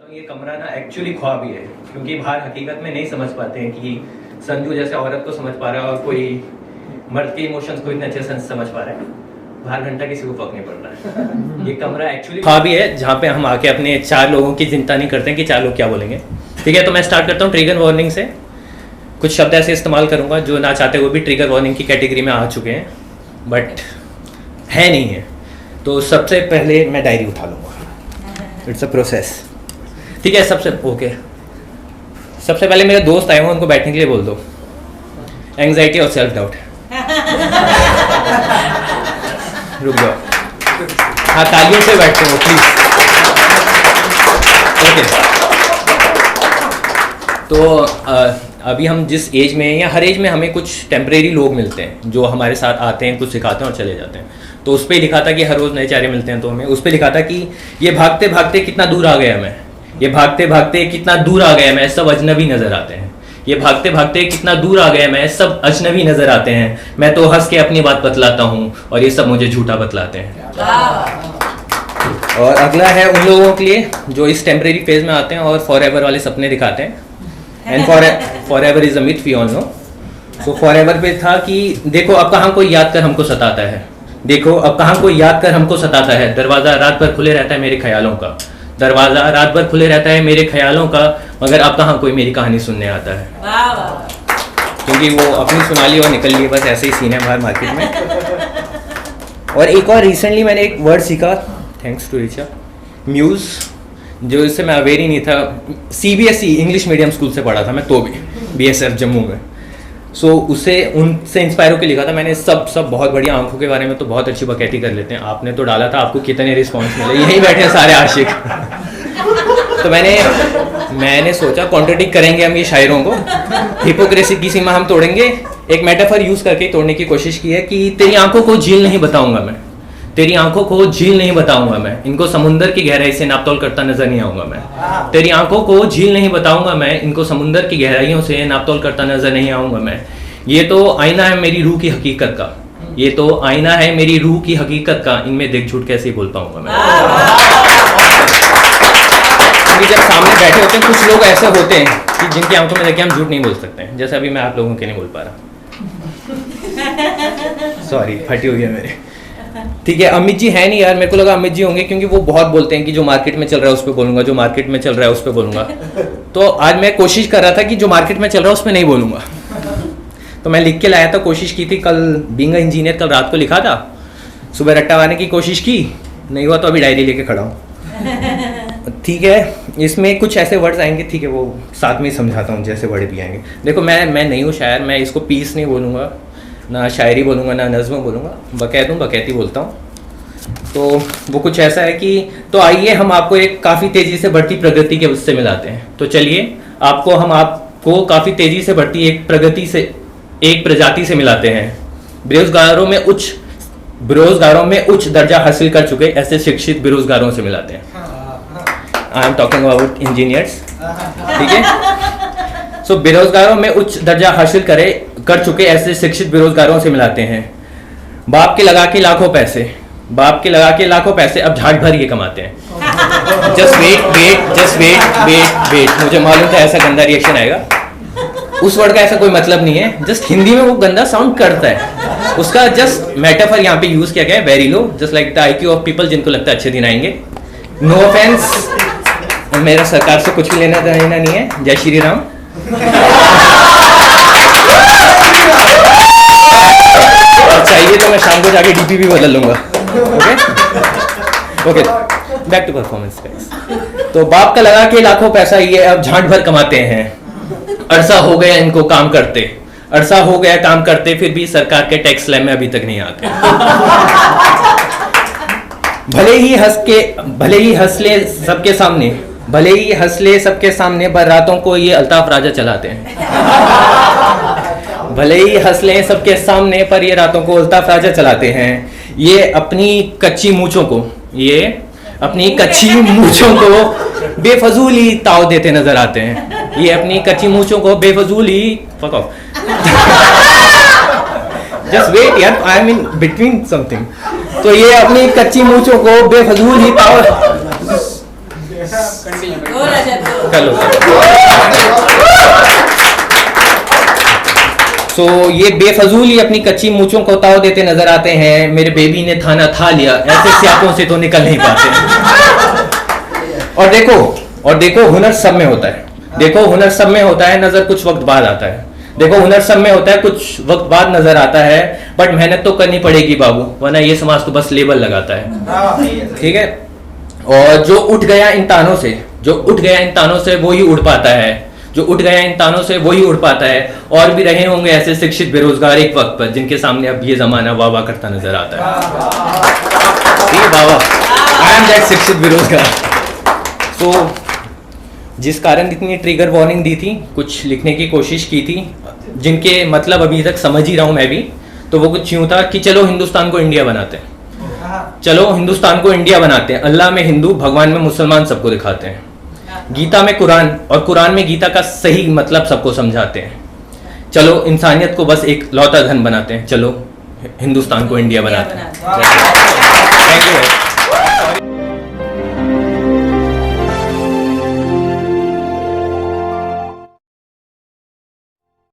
ये कमरा ना एक्चुअली ख्वाब ही है, क्योंकि बाहर हकीकत में नहीं समझ पाते हैं कि संजू जैसे औरत को समझ पा रहा है और कोई मर्द के इमोशंस को इतने अच्छे से समझ पा रहा है। बाहर घंटा किसी को फर्क नहीं पड़ रहा है। ये कमरा एक्चुअली ख्वाब ही है जहाँ पे हम आके अपने 4 लोगों की चिंता नहीं करते हैं कि 4 लोग क्या बोलेंगे। ठीक है, तो मैं स्टार्ट करता हूँ ट्रिगर वार्निंग से। कुछ शब्द ऐसे इस्तेमाल करूँगा जो ना चाहते वो भी ट्रिगर वार्निंग की कैटेगरी में आ चुके हैं, बट है नहीं है। तो सबसे पहले मैं डायरी उठा लूँगा, इट्स अ प्रोसेस। ठीक है, सबसे पहले मेरे दोस्त आए हुए उनको बैठने के लिए बोल दो। एंग्जाइटी और सेल्फ डाउट। रुक जाओ, हाँ तालियों से बैठते हो प्लीज। ओके, तो अभी हम जिस एज में हैं या हर एज में हमें कुछ टेम्परेरी लोग मिलते हैं जो हमारे साथ आते हैं, कुछ सिखाते हैं और चले जाते हैं। तो उस पर लिखा था कि हर रोज़ नए चेहरे मिलते हैं, तो हमें उस पर लिखा था कि ये भागते भागते कितना दूर आ गया मैं, ये भागते भागते कितना दूर आ गया मैं, सब अजनबी नजर आते हैं। ये भागते भागते कितना दूर आ गया मैं, सब अजनबी नजर आते हैं। मैं तो हंस के अपनी बात बतलाता हूँ और ये सब मुझे झूठा बतलाते हैं। और अगला है उन लोगों के लिए जो इस टेम्परेरी फेज में आते हैं और फॉरएवर वाले सपने दिखाते हैं। And forever is a myth, we all know. So forever पे था कि देखो अब कहाँ कोई याद कर हमको सताता है, देखो अब कहाँ कोई याद कर हमको सताता है। दरवाजा रात भर खुले रहता है मेरे ख्यालों का, दरवाजा रात भर खुले रहता है मेरे ख्यालों का, मगर अब कहाँ कोई मेरी कहानी सुनने आता है। क्योंकि वो अपनी सुना ली और निकल ली, बस ऐसे ही सीन है बाहर मार्केट में। और एक और रिसेंटली मैंने एक वर्ड सीखा, थैंक्स टू रिचा, म्यूज़, जो इससे मैं अवेयर ही नहीं था। CBSE इंग्लिश मीडियम स्कूल से पढ़ा था मैं, तो भी BSF जम्मू में। सो उससे उनसे इंस्पायर होकर लिखा था मैंने। सब बहुत बढ़िया, आंखों के बारे में तो बहुत अच्छी बकैती कर लेते हैं। आपने तो डाला था, आपको कितने रिस्पॉन्स मिले, यहीं बैठे हैं सारे आशिक। तो मैंने सोचा कॉन्ट्रडिक्ट करेंगे हम ये शायरों को, हिपोक्रेसी की सीमा हम तोड़ेंगे। एक मेटाफर यूज करके तोड़ने की कोशिश की है कि तेरी आंखों को झील नहीं बताऊंगा मैं, तेरी आंखों को झील नहीं बताऊंगा मैं, इनको समुंदर की गहराई से नापतोल करता नजर नहीं आऊंगा मैं। तेरी आंखों को झील नहीं बताऊंगा मैं, इनको समुंदर की गहराइयों से नापतोल करता नजर नहीं आऊंगा मैं। ये तो आईना है मेरी रूह की हकीकत का, ये तो आईना है मेरी रूह की हकीकत का, इनमें देख झूठ कैसे बोल पाऊंगा मैं। क्योंकि जब सामने बैठे होते हैं कुछ लोग ऐसे होते हैं कि जिनकी आंखों में देखे हम झूठ नहीं बोल सकते हैं, जैसे अभी मैं आप लोगों के नहीं बोल पा रहा। सॉरी, फटी हुई है मेरे। ठीक है, अमित जी है नहीं यार, मेरे को लगा अमित जी होंगे क्योंकि वो बहुत बोलते हैं कि जो मार्केट में चल रहा है उस पर बोलूंगा, जो मार्केट में चल रहा है उस पर बोलूंगा। तो आज मैं कोशिश कर रहा था कि जो मार्केट में चल रहा है उस पर नहीं बोलूंगा। तो मैं लिख के लाया था, कोशिश की थी कल, बीइंग अ इंजीनियर कल रात को लिखा था, सुबह रट्टा मारने की कोशिश की, नहीं हुआ तो अभी डायरी लेके खड़ा हूँ। ठीक है, इसमें कुछ ऐसे वर्ड्स आएंगे, ठीक है वो साथ में ही समझाता हूँ जैसे वर्ड भी आएंगे। देखो मैं नहीं हूँ शायर, मैं इसको पीस नहीं बोलूँगा, ना शायरी बोलूँगा, ना नज़्म बोलूँगा, बकैती बोलता हूँ। तो वो कुछ ऐसा है कि तो आइए हम आपको एक काफ़ी तेज़ी से बढ़ती प्रगति के उससे मिलाते हैं। तो चलिए हम आपको काफ़ी तेज़ी से बढ़ती एक प्रजाति से मिलाते हैं। बेरोजगारों में उच्च दर्जा हासिल कर चुके ऐसे शिक्षित बेरोजगारों से मिलाते हैं। I am talking about engineers. ठीक है, सो बेरोजगारों में उच्च दर्जा हासिल कर चुके ऐसे शिक्षित बेरोजगारों से मिलाते हैं। बाप के लगा के लाखों पैसे अब झाट भर ये कमाते हैं। जस्ट वेट, मुझे मालूम था ऐसा गंदा रिएक्शन आएगा। उस वर्ड का ऐसा कोई मतलब नहीं है, जस्ट हिंदी में वो गंदा साउंड करता है। उसका जस्ट मेटाफर यहाँ पे यूज किया गया है, very low, just like the IQ of people, जिनको लगता है अच्छे दिन आएंगे। नो ऑफेंस, मेरा सरकार से कुछ भी लेना देना नहीं है। जय श्री राम। चाहिए तो मैं शाम को जाके DP भी बदल लूंगा। Okay, back to performance guys. तो बाप का लगा के लाखों पैसा ये अब झांट भर कमाते हैं। अरसा हो गया इनको काम करते, फिर भी सरकार के टैक्स स्लैब में अभी तक नहीं आते। भले ही हंसले सबके सामने बरातों को ये अल्ताफ राजा चलाते हैं। भले ही हंसले सबके सामने पर ये रातों को अल्ताफ राजा चलाते हैं। ये अपनी कच्ची मूंछों को बेफजूली ताव देते नजर आते हैं। ये अपनी कच्ची मूंछों को बेफजूली फक ऑफ। जस्ट वेट यार, I am in between something. तो ये अपनी कच्ची मूंछों को बेफजूल ही ताव चलो सो ये बेफजूल ही अपनी कच्ची मूंछों को ताव देते नजर आते हैं। मेरे बेबी ने थाना था लिया, ऐसे स्यापों से तो निकल नहीं पाते। और देखो हुनर सब में होता है। देखो हुनर सब में होता है, नजर कुछ वक्त बाद आता है। देखो हुनर सब में होता है, कुछ वक्त बाद नजर आता है, बट मेहनत तो करनी पड़ेगी बाबू, वरना ये समाज तो बस लेबल लगाता है। ठीक है। और जो उठ गया इन तानों से वो ही उड़ पाता है। जो उठ गया इन तानों से वो ही उड़ पाता है। और भी रहे होंगे ऐसे शिक्षित बेरोजगार एक वक्त पर, जिनके सामने अब ये जमाना वाह वाह करता नजर आता है। वाह, आई एम दैट शिक्षित बेरोजगार। तो जिस कारण इतनी ट्रिगर वार्निंग दी थी, कुछ लिखने की कोशिश की थी, जिनके मतलब अभी तक समझ ही रहा हूं मैं भी, तो वो कुछ यूं था कि चलो हिंदुस्तान को इंडिया बनाते हैं, चलो हिंदुस्तान को इंडिया बनाते हैं, अल्लाह में हिंदू, भगवान में मुसलमान सबको दिखाते हैं, गीता में कुरान और कुरान में गीता का सही मतलब सबको समझाते हैं, चलो इंसानियत को बस एक लौता धन बनाते हैं, चलो हिंदुस्तान को इंडिया बनाते हैं। Thank you.